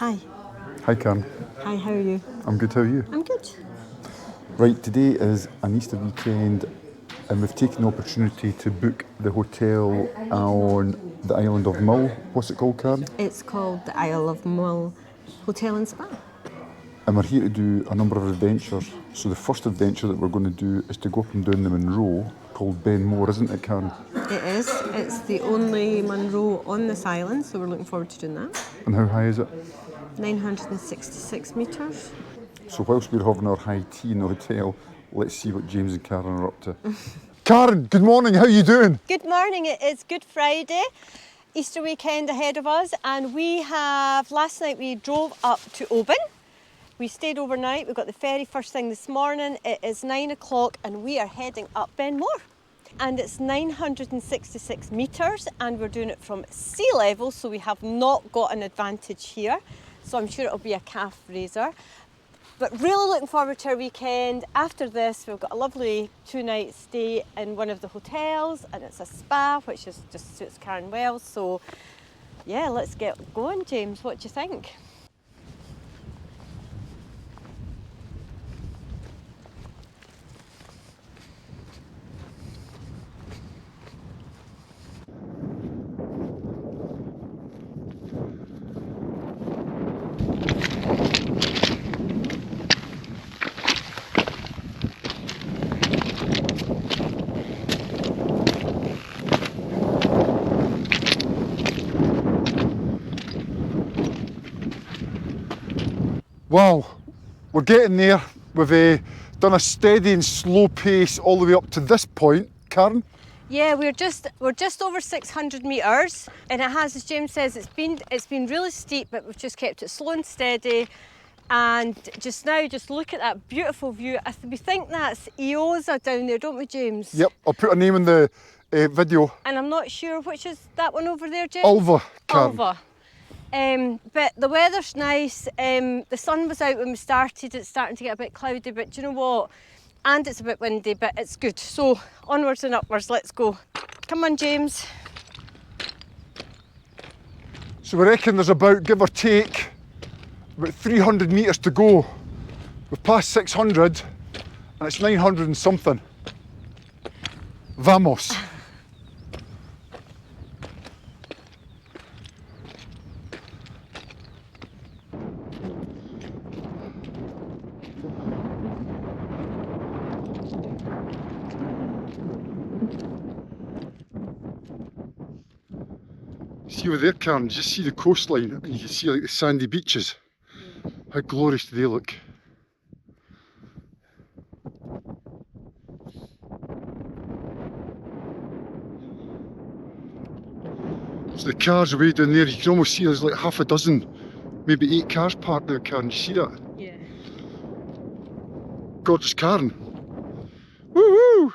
Hi. Hi Karen. Hi, how are you? I'm good, how are you? I'm good. Right, today is an Easter weekend and we've taken the opportunity to book the hotel on the island of Mull. What's it called, Karen? It's called the Isle of Mull Hotel and Spa. And we're here to do a number of adventures. So the first adventure that we're going to do is to go up and down the Munro called Ben More, isn't it, Karen? It is. It's the only Munro on this island, so we're looking forward to doing that. And how high is it? 966 metres. So whilst we're having our high tea in the hotel, let's see what James and Karen are up to. Karen, good morning, how are you doing? Good morning, it is Good Friday, Easter weekend ahead of us, and last night we drove up to Oban. We stayed overnight, we got the ferry first thing this morning. It is 9 o'clock and we are heading up Ben More. And it's 966 metres and we're doing it from sea level, so we have not got an advantage here. So I'm sure it'll be a calf raiser. But really looking forward to our weekend. After this, we've got a lovely 2-night stay in one of the hotels, and it's a spa, which just suits Karen well. So yeah, let's get going, James. What do you think? Wow, we're getting there. We've done a steady and slow pace all the way up to this point. Karen? Yeah, we're just over 600 metres, and it has, as James says, it's been really steep, but we've just kept it slow and steady. And just now, just look at that beautiful view. We think that's Eosa down there, don't we, James? Yep, I'll put a name in the video. And I'm not sure which is that one over there, James? Alva, Karen. Alva. But the weather's nice. The sun was out when we started. It's starting to get a bit cloudy, but do you know what? And it's a bit windy, but it's good. So onwards and upwards, let's go. Come on, James. So we reckon there's about, give or take, about 300 metres to go. We've passed 600 and it's 900 and something. Vamos. See over there, Karen, just see the coastline and you can see like the sandy beaches. How glorious do they look? So the cars are way down there, you can almost see there's like half a dozen, maybe 8 cars parked there, Karen, you see that? Yeah. Gorgeous Karen. Woo woo!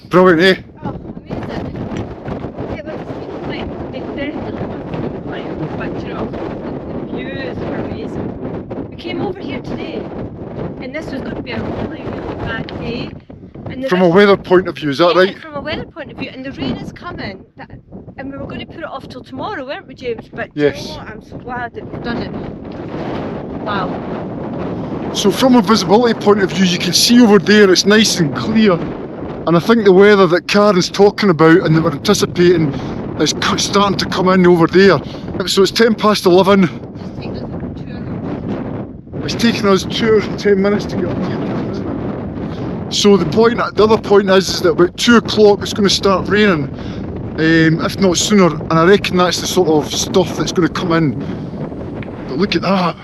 Brilliant, eh? Oh, amazing. It was definitely but you know, the views were amazing. We came over here today and this was going to be a really, really bad day. And From a weather point of view, is that right? From a weather point of view, and the rain is coming, and we were going to put it off till tomorrow, weren't we, James? But yes. you know what? I'm so glad that we've done it. Wow. So from a visibility point of view, you can see over there it's nice and clear. And I think the weather that Karen's talking about and that we're anticipating is starting to come in over there. So it's 11:10. It's taken us 2 or 10 minutes to get up here. So the other point is that about 2 o'clock it's going to start raining, if not sooner. And I reckon that's the sort of stuff that's going to come in. But look at that.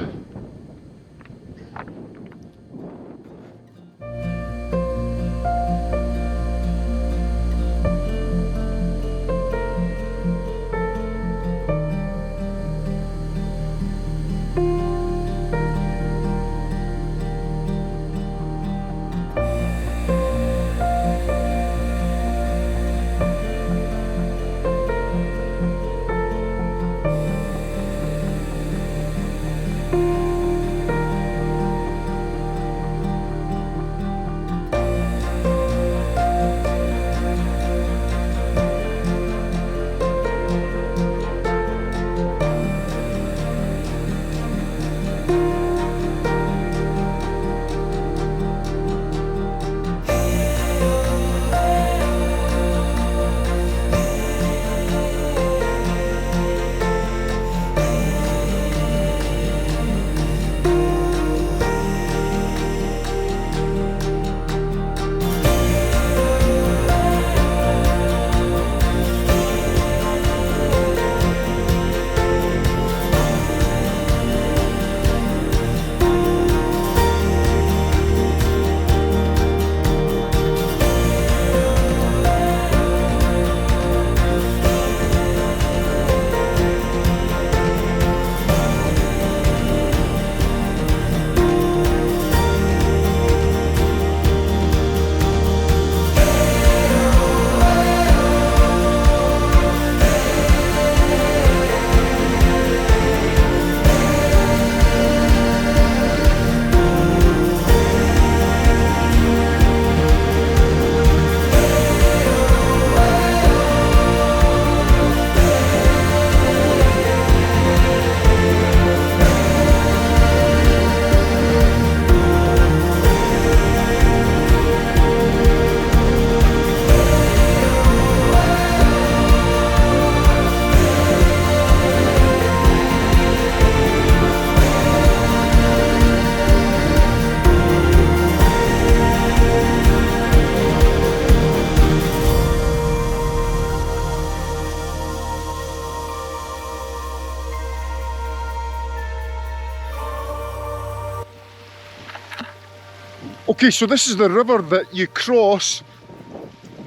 Okay, so this is the river that you cross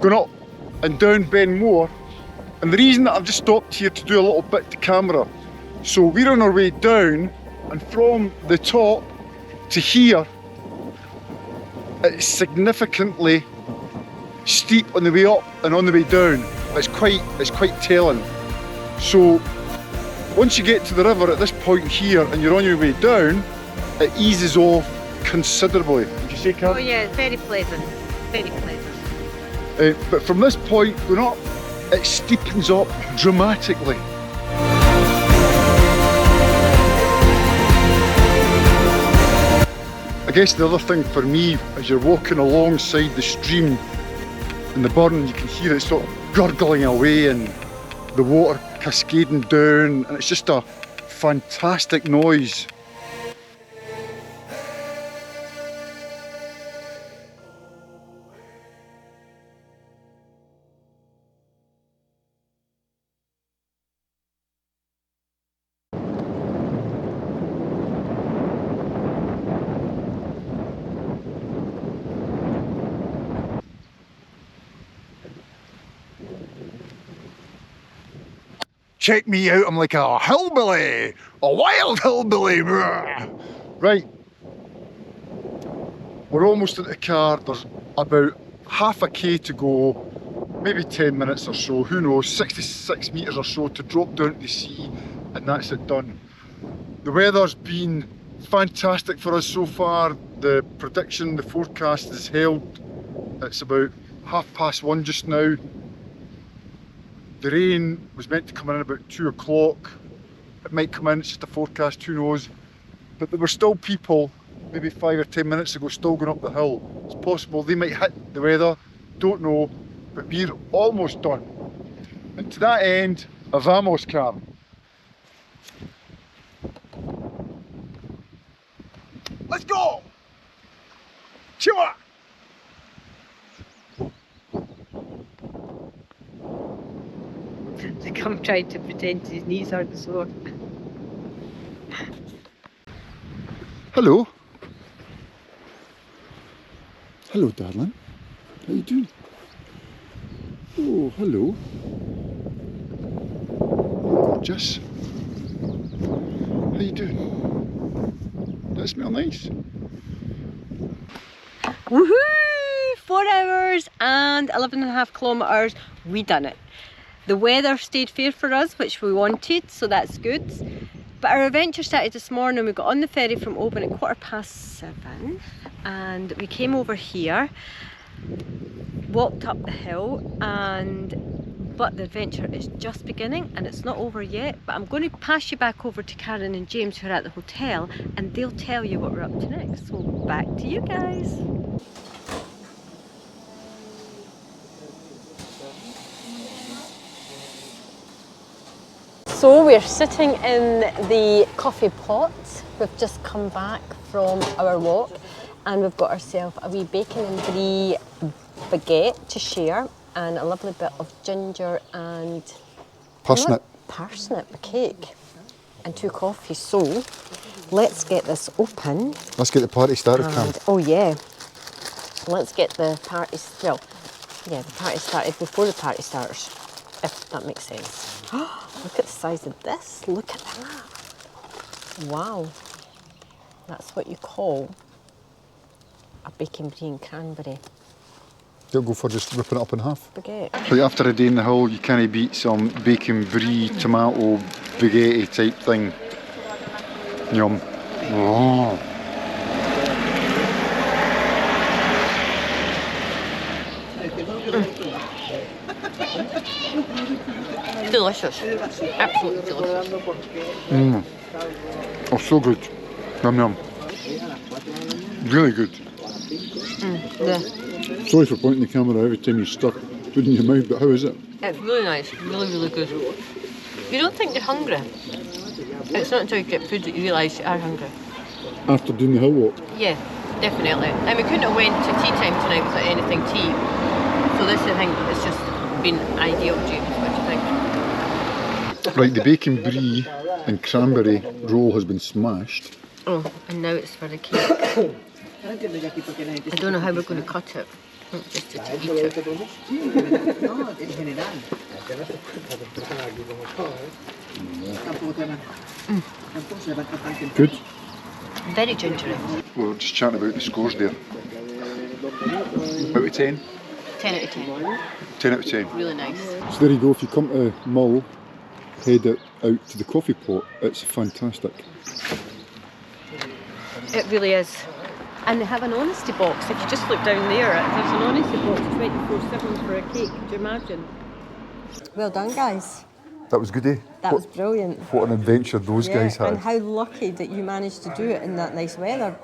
going up and down Ben Moor. And the reason that I've just stopped here to do a little bit to camera, so we're on our way down, and from the top to here, it's significantly steep on the way up and on the way down. It's quite telling. So once you get to the river at this point here and you're on your way down, it eases off considerably. Would you say, Carl? Oh yeah, it's very pleasant. Very pleasant. But from this point going up, it steepens up dramatically. I guess the other thing for me, as you're walking alongside the stream in the burn, you can hear it sort of gurgling away and the water cascading down, and it's just a fantastic noise. Check me out, I'm like a hillbilly, a wild hillbilly. Right, we're almost at the car. There's about half a k to go, maybe 10 minutes or so, who knows, 66 metres or so to drop down to the sea, and that's it done. The weather's been fantastic for us so far. The prediction, the forecast is held. It's about 1:30 just now. The rain was meant to come in about 2 o'clock. It might come in, it's just a forecast, who knows. But there were still people, maybe 5 or 10 minutes ago, still going up the hill. It's possible they might hit the weather, don't know, but we're almost done. And to that end, a vamos, Carl. Let's go! Chua! To come trying to pretend his knees aren't sore. Hello. Hello, darling. How you doing? Oh, hello. Gorgeous. How you doing? Does that smell nice? Woohoo! 4 hours and 11.5 kilometres. We done it. The weather stayed fair for us, which we wanted, so that's good. But our adventure started this morning. We got on the ferry from Oban at 7:15 and we came over here, walked up the hill, but the adventure is just beginning and it's not over yet. But I'm going to pass you back over to Karen and James, who are at the hotel, and they'll tell you what we're up to next. So back to you guys. So we're sitting in the coffee pot. We've just come back from our walk and we've got ourselves a wee bacon and brie baguette to share and a lovely bit of ginger and Parsnip. Parsnip cake and 2 coffees. So let's get this open. Let's get the party started, Cam. Oh yeah, let's get the party, well, yeah, the party started before the party starts, if that makes sense. Look at the size of this, look at that. Wow, that's what you call a bacon brie and cranberry They'll go for just ripping it up in half. baguette. Like after a day in the hill, you can't beat some bacon brie, tomato, baguette type thing. Yum. Oh. Delicious, absolutely delicious. Mmm. Oh, so good. Yum yum. Really good. Yeah. Sorry for pointing the camera every time you stuck food in your mouth, but how is it? It's really nice, really, really good. You don't think you're hungry. It's not until you get food that you realise you are hungry. After doing the hill walk? Yeah, definitely. And we couldn't have went to tea time tonight without anything to eat. So this, I think, has just been ideal, James. What do you think? Right, the bacon brie and cranberry roll has been smashed. Oh, and now it's for the cake. I don't know how we're going to cut it. Just to eat it. Good. Very gingery. We were just chatting about the scores there. Out of 10? 10 out of 10. 10 out of 10. Really nice. So there you go, if you come to Mull, head out to the coffee pot, it's fantastic. It really is. And they have an honesty box. If you just look down there, there's an honesty box 24/7 for a cake. Could you imagine? Well done, guys. That was good, eh? That was brilliant. What an adventure those guys had. And how lucky that you managed to do it in that nice weather.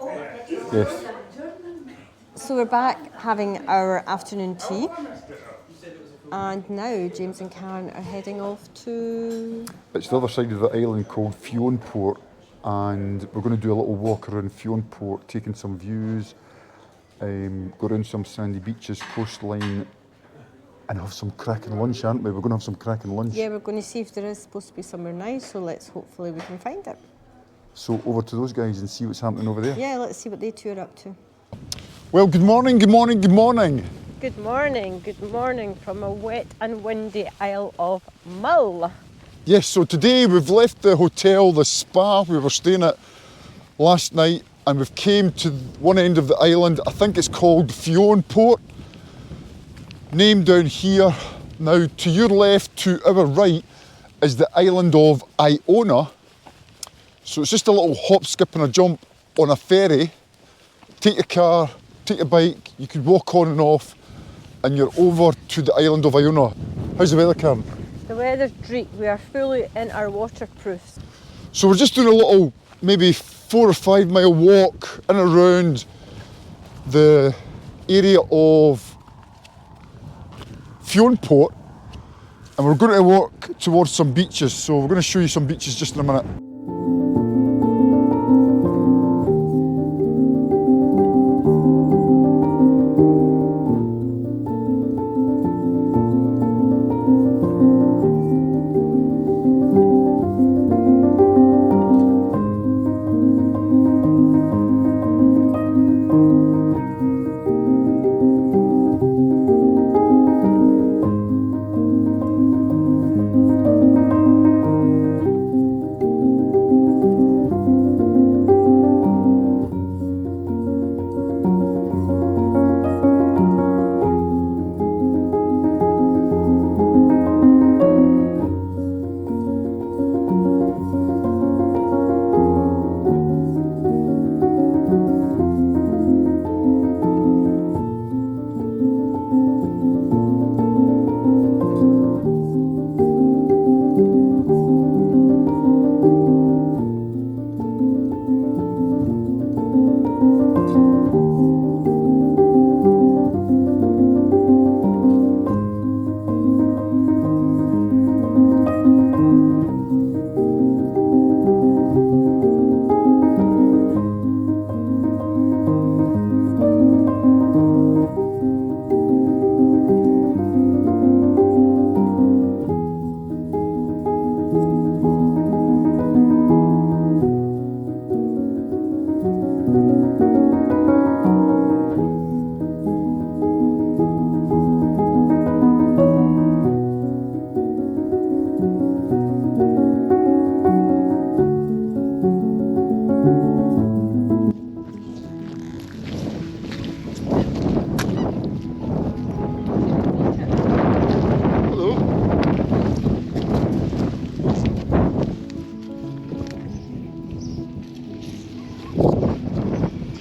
Yes. So we're back having our afternoon tea. And now James and Karen are heading off to... It's the other side of the island called Fionnphort, and we're going to do a little walk around Fionnphort, taking some views, go around some sandy beaches, coastline, and have some cracking lunch, aren't we? We're going to have some cracking lunch. Yeah, we're going to see if there is supposed to be somewhere nice, so hopefully we can find it. So over to those guys and see what's happening over there. Yeah, let's see what they two are up to. Well, good morning, good morning, good morning. Good morning from a wet and windy Isle of Mull. Yes, so today we've left the hotel, the spa we were staying at last night, and we've came to one end of the island. I think it's called Fionnphort. Name down here. Now to your left, to our right, is the island of Iona. So it's just a little hop, skip and a jump on a ferry. Take your car, take your bike, you could walk on and off, and you're over to the island of Iona. How's the weather, Karen? The weather's dreak. We are fully in our waterproofs. So we're just doing a little, maybe 4 or 5 mile walk in and around the area of Fionnphort, and we're going to walk towards some beaches. So we're going to show you some beaches just in a minute.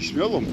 Smell them.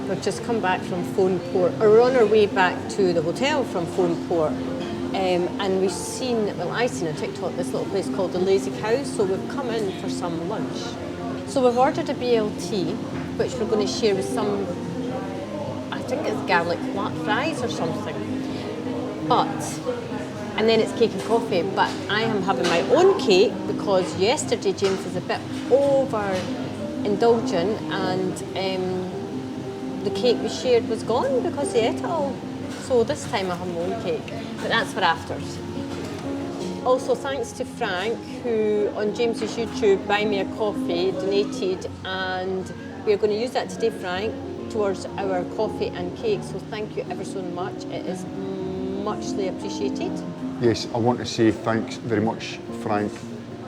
We've just come back from Fionnphort, or we're on our way back to the hotel from Fionnphort. And we've seen, well, I seen on TikTok this little place called the Lazy Cow, so we've come in for some lunch. So we've ordered a BLT, which we're going to share with some, I think it's garlic flat fries or something. And then it's cake and coffee, but I am having my own cake because yesterday James was a bit over-indulgent and the cake we shared was gone because he ate it all. So this time I have my own cake, but that's for afters. Also, thanks to Frank, who on James's YouTube, Buy Me a Coffee, donated, and we're going to use that today, Frank, towards our coffee and cake. So thank you ever so much. It is muchly appreciated. Yes, I want to say thanks very much, Frank.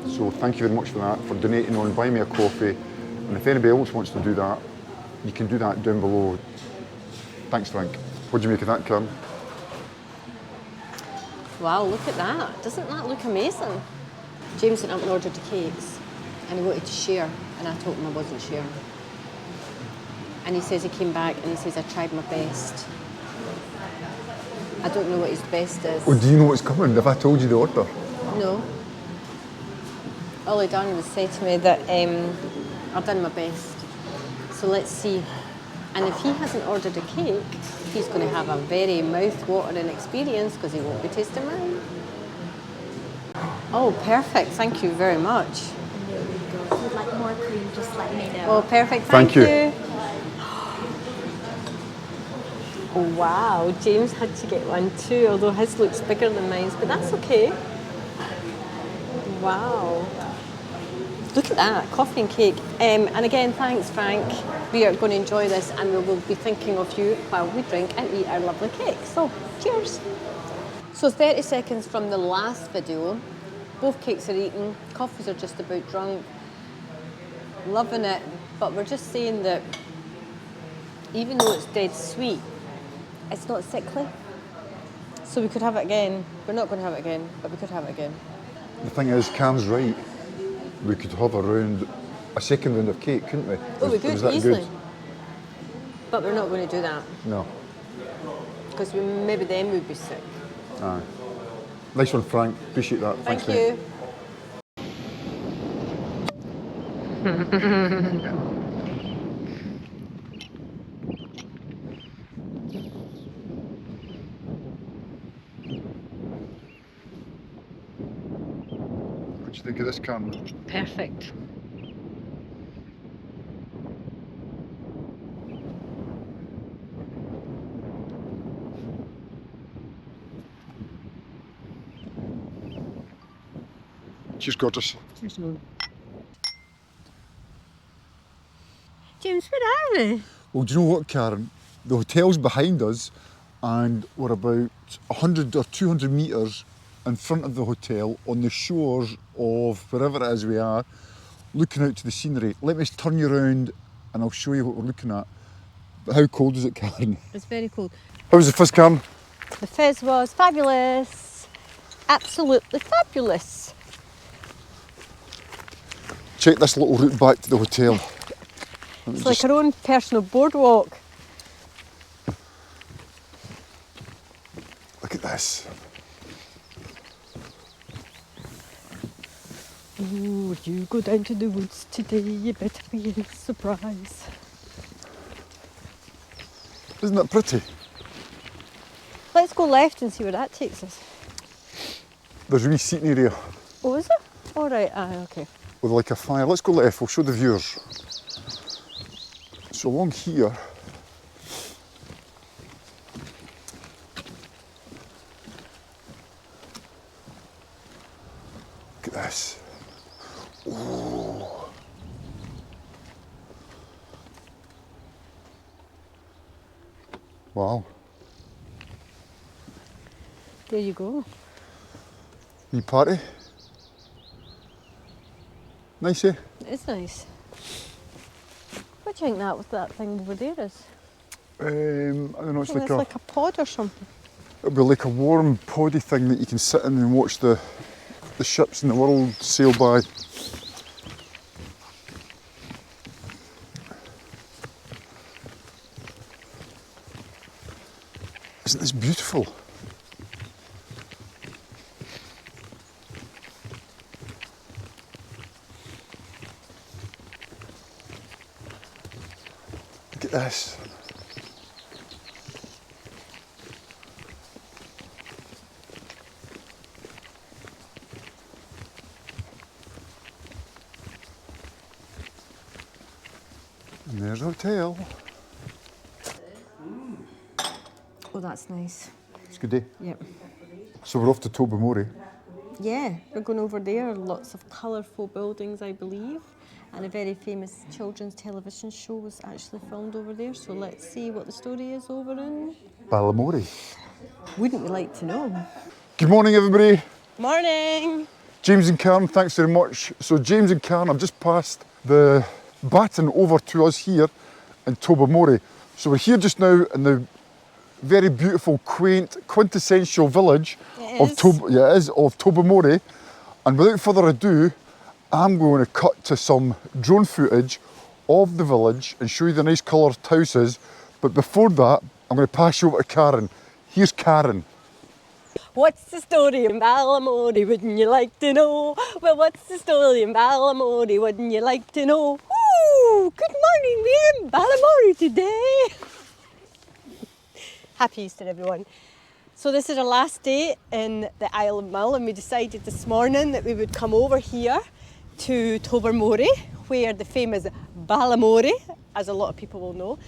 So thank you very much for that, for donating on Buy Me a Coffee. And if anybody else wants to do that, you can do that down below. Thanks, Frank. What do you make of that, Karen? Wow, look at that. Doesn't that look amazing? James went up and ordered the cakes and he wanted to share, and I told him I wasn't sharing. And he says he came back and he says, I tried my best. I don't know what his best is. Oh, do you know what's coming? Have I told you the order? No. All he done was say to me that I've done my best. So let's see. And if he hasn't ordered a cake, he's going to have a very mouth-watering experience because he won't be tasting mine. Oh, perfect. Thank you very much. There we go. If you'd like more cream, just let me know. Oh, perfect. Thank Thank you. you. Oh, wow. James had to get one too, although his looks bigger than mine, but that's okay. Wow. Look at that, coffee and cake. And again, thanks, Frank. We are going to enjoy this and we will be thinking of you while we drink and eat our lovely cake. So, cheers. So 30 seconds from the last video. Both cakes are eaten, coffees are just about drunk. Loving it, but we're just saying that even though it's dead sweet, it's not sickly. So we could have it again. We're not going to have it again, but we could have it again. The thing is, Cam's right. We could have a second round of cake, couldn't we? Oh, we Was could, that easily. good? But we're not going to do that, No. because maybe then we'd be sick. Aye. Nice one, Frank. Appreciate that. Thank Thanks, mate. you. What do you think of this, Cam? Perfect. Cheers, gorgeous. Cheers, Mum. James, where are we? Well, do you know what, Karen? The hotel's behind us and we're about 100 or 200 metres in front of the hotel on the shores of wherever it is we are, looking out to the scenery. Let me turn you around and I'll show you what we're looking at. But how cold is it, Karen? It's very cold. How was the fizz, Karen? The fizz was fabulous. Absolutely fabulous. Check this little route back to the hotel. It's like our own personal boardwalk. Look at this. Ooh, if you go down to the woods today, you better be in surprise. Isn't that pretty? Let's go left and see where that takes us. There's a wee seating area Oh, is it? All right, okay. with like a fire. Let's go left, we'll show the viewers. So along here, look at this. Ooh. Wow. There you go. Wee party. Nice, eh? It is nice. What do you think that thing over there is? I don't know, I think it's like a pod or something. it'll be like a warm poddy thing that you can sit in and watch the ships in the world sail by. Isn't this beautiful? this. And there's the hotel. Oh, that's nice. It's a good day. Yep. So we're off to Tobermory. Yeah, we're going over there. Lots of colourful buildings, I believe. And a very famous children's television show was actually filmed over there. So let's see what the story is over in... Balamory. Wouldn't we like to know? Good morning, everybody. Morning! James and Karen, thanks very much. So James and Karen have just passed the baton over to us here in Tobermory. So we're here just now in the very beautiful, quaint, quintessential village of Tobermory. And without further ado, I'm going to cut to some drone footage of the village and show you the nice coloured houses. But before that, I'm going to pass you over to Karen. Here's Karen. What's the story in Balamory, wouldn't you like to know? Well, what's the story in Balamory, wouldn't you like to know? Ooh, good morning, we're in Balamory today. Happy Easter, everyone. So this is our last day in the Isle of Mull, and we decided this morning that we would come over here to Tobermory, where the famous Balamory, as a lot of people will know.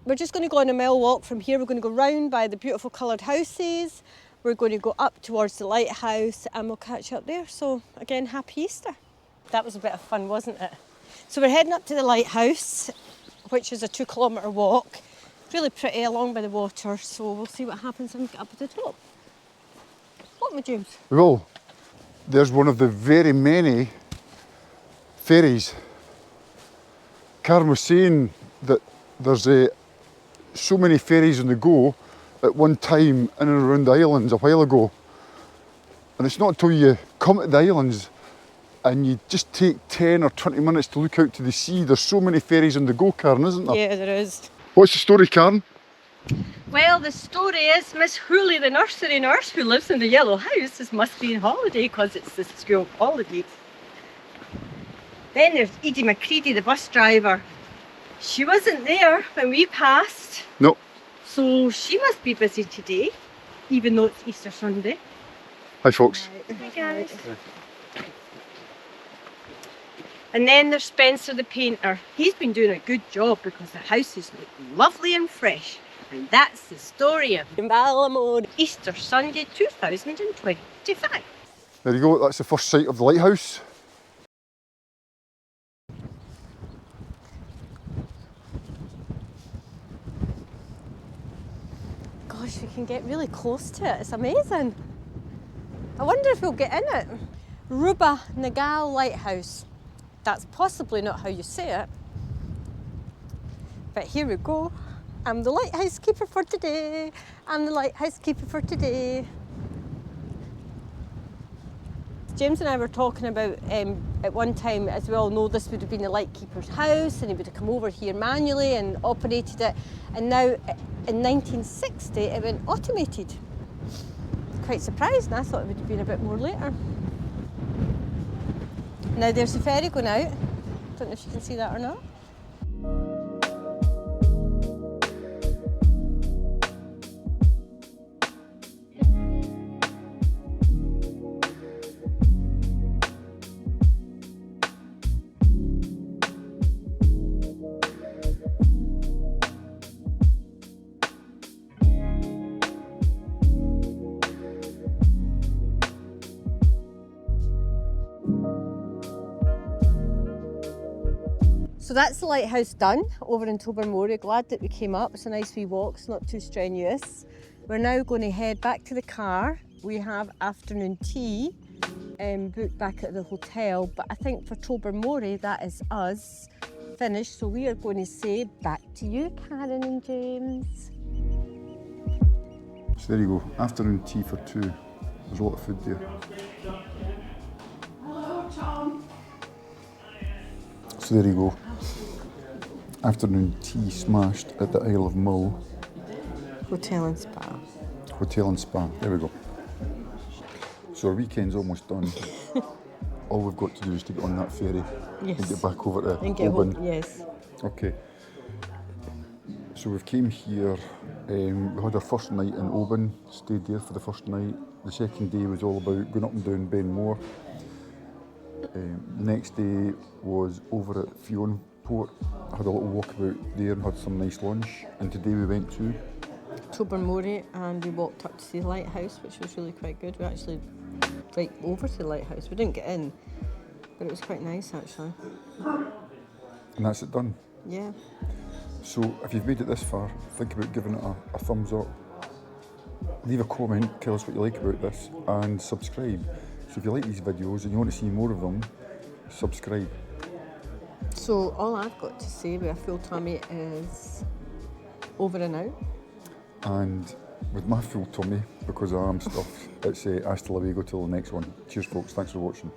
We're just going to go on a mill walk from here. We're going to go round by the beautiful coloured houses. We're going to go up towards the lighthouse and we'll catch up there. So again, happy Easter. That was a bit of fun, wasn't it? So we're heading up to the lighthouse, which is a 2-kilometre walk. Really pretty along by the water, so we'll see what happens when we get up at the top. What, my James? Well, there's one of the very many ferries. Karen was saying that there's so many ferries on the go at one time in and around the islands a while ago. And it's not until you come to the islands and you just take 10 or 20 minutes to look out to the sea. There's so many ferries on the go, Karen, isn't there? Yeah, there is. What's the story, Karen? Well, the story is Miss Hooley, the nursery nurse who lives in the yellow house, must be on holiday because it's the school holidays. Then there's Edie McCready, the bus driver. She wasn't there when we passed. No. So she must be busy today, even though it's Easter Sunday. Hi, folks. Hi, guys. And then there's Spencer the painter. He's been doing a good job because the houses look lovely and fresh. And that's the story of Balamory, Easter Sunday 2025. There you go, that's the first sight of the lighthouse. Gosh, we can get really close to it. It's amazing. I wonder if we'll get in it. Ruba Nagal Lighthouse. That's possibly not how you say it. But here we go. I'm the lighthouse keeper for today. I'm the lighthouse keeper for today. James and I were talking about at one time, as we all know, this would have been the lightkeeper's house and he would have come over here manually and operated it. And now in 1960 it went automated. Quite surprised, and I thought it would have been a bit more later. Now there's a ferry going out. Don't know if you can see that or not. So that's the lighthouse done over in Tobermory. Glad that we came up. It's a nice wee walk, it's not too strenuous. We're now going to head back to the car. We have afternoon tea booked back at the hotel, but I think for Tobermory that is us finished. So we are going to say back to you, Karen and James. So there you go, afternoon tea for two. There's a lot of food there. So there you go. Afternoon tea smashed at the Isle of Mull. Hotel and spa. Hotel and spa, there we go. So our weekend's almost done. All we've got to do is to get on that ferry and get back over to And get Oban. home, yes. Okay. So we've came here, we had our first night in Oban, stayed there for the first night. The second day was all about going up and down Ben Moor. The next day was over at Fionnphort. Had a little walk about there and had some nice lunch. And today we went to Tobermory, and we walked up to see the lighthouse, which was really quite good. We actually right over to the lighthouse. We didn't get in, but it was quite nice actually. and that's it done. Yeah. So if you've made it this far, think about giving it a thumbs up. Leave a comment, tell us what you like about this, and subscribe. So if you like these videos and you want to see more of them, subscribe. So all I've got to say with a full tummy is over and out. And with my full tummy, because I am stuffed, it's hasta luego till the next one. Cheers folks, thanks for watching.